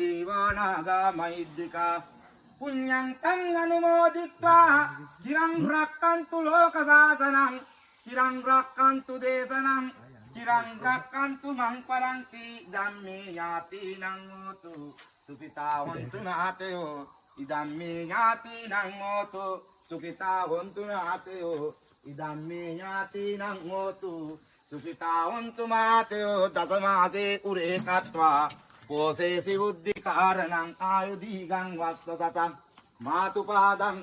දේවානාගා මහිද්దికා පුඤ්ඤං තං අනුමෝදිත්වා චිරං රක්칸තු ලෝක සාසනං චිරං රක්칸තු දේශනං චිරං රක්칸තු මං පරන්ති ධම්මේ ඥාතිනං හෝතු සුඛිතා වന്തു නාතයෝ ඉදම්මේ ඥාතිනං හෝතු සුඛිතා වന്തു නාතයෝ ඉදම්මේ ඥාතිනං හෝතු සුඛිතා වന്തു මාතයෝ දසමාසේ උරේ කତ୍වා පෝසේසි බුද්ධි කාරණං ආයුධීගං වස්ස සතං මාතුපාදං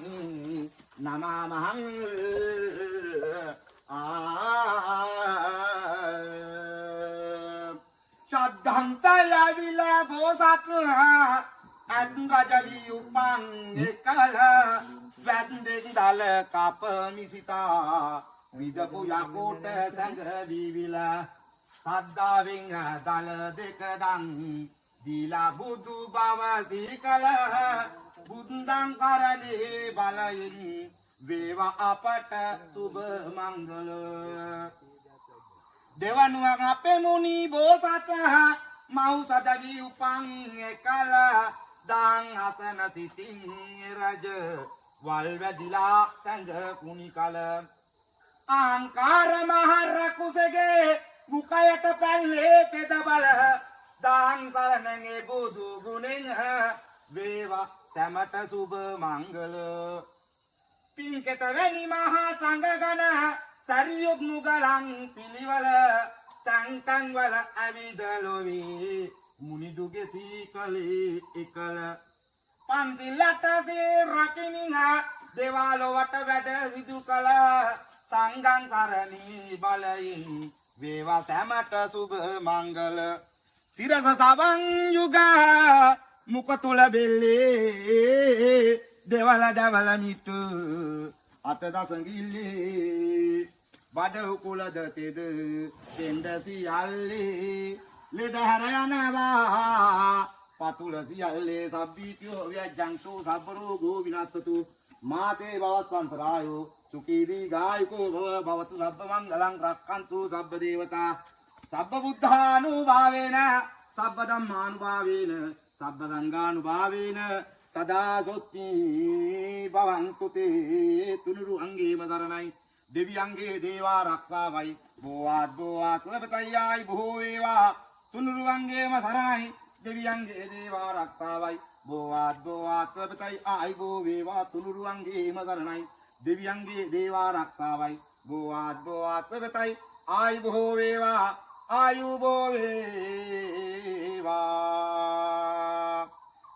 නමාමහං ශ්‍රද්ධන්තය විලා බෝසත් අත් රජවි උපන් එකල වැන්දෙන් දල කප මිසිතා විදපු යකෝට සැඟ විවිලා සද්දාවෙන් දල දෙක දන් දීලා බුදු බව සීකල බුද්ධං කරණේ බලයෙන් වේවා අපට සුබ මංගල දෙවනුවක් අපේ මුනි බෝසත් මෞසදවි උපන් එකල දාන් අසන සිටින් රජ වල් වැදිලා සැඟ කුණි කල අහංකාර මහර කුසගේ මුකයට පැල්ලේ තෙද බල දාන් සරණගේ බුදු ගුණෙන් වේවා සැමට සුබ මංගල පින්කෙත වැනි මහා සංඝගණ සරියුත් මුගලන් පිළිවල තං තං වල අවිදලොවි මුනිදුගේ සීකලේ එකල පන්තිලට සේ රකින්නා දේවාල වට වැඩ සිදු කළ සංඝං කරණී බලයෙන් වේවා සැමට සුබ මංගල සිරස සවන් යුග මුක තුල බෙල්ලේ දේවල දවල මිතු අත දසඟිල්ලේ බඩ උකුලද තෙද දෙන්දසි යල්ලේ ලෙඩ හැර යනවා පතුල සියල්ලේ සබ්බීතියෝ ව්‍යජ්ජංසෝ සබ්බරෝගෝ විනාශතු මාතේ භවත්වන්තරායෝ සුඛීදී ගායකෝ භවතු සබ්බ මංගලං රක්ඛන්තු සබ්බ දේවතා සබ්බ බුද්ධානුභාවේන සබ්බ ධම්මානුභාවේන සබ්බ සංඝානුභාවේන සදා සොත්ති භවන්තු තේ තුනුරු අංගේම සරණයි දෙවියන්ගේ දේවා රක්ෂාවයි බෝවාත් ලබතයයි බොහෝ වේවා තුනුරු අංගේම සරණයි දෙවියන්ගේ දේවා රක්ෂාවයි බෝවාත් ලබතයි ආයිබෝ වේවා තුනුරු අංගේම සරණයි දෙවියන්ගේ දේවා රක්ෂාවයි බෝවාත් ලබතයි ආයිබෝ වේවා ආයුබෝ වේවා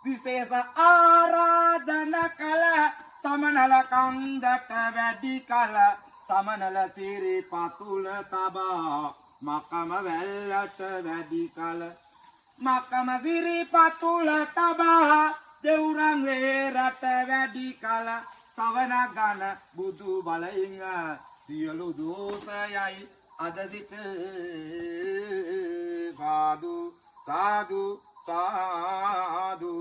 විශේෂ ආරාධන කළ සමනල කන්දට වැඩි කල සමනල සිරි පතුල තබා මකම වැල්ලට වැඩි කල මකම සිරි පතුල තබා දෙවුරන් වේරට වැඩි කල සවන ගන බුදු බලයෙන් සියලු දෝෂයයි අද සිට සාදු සාදු සාදු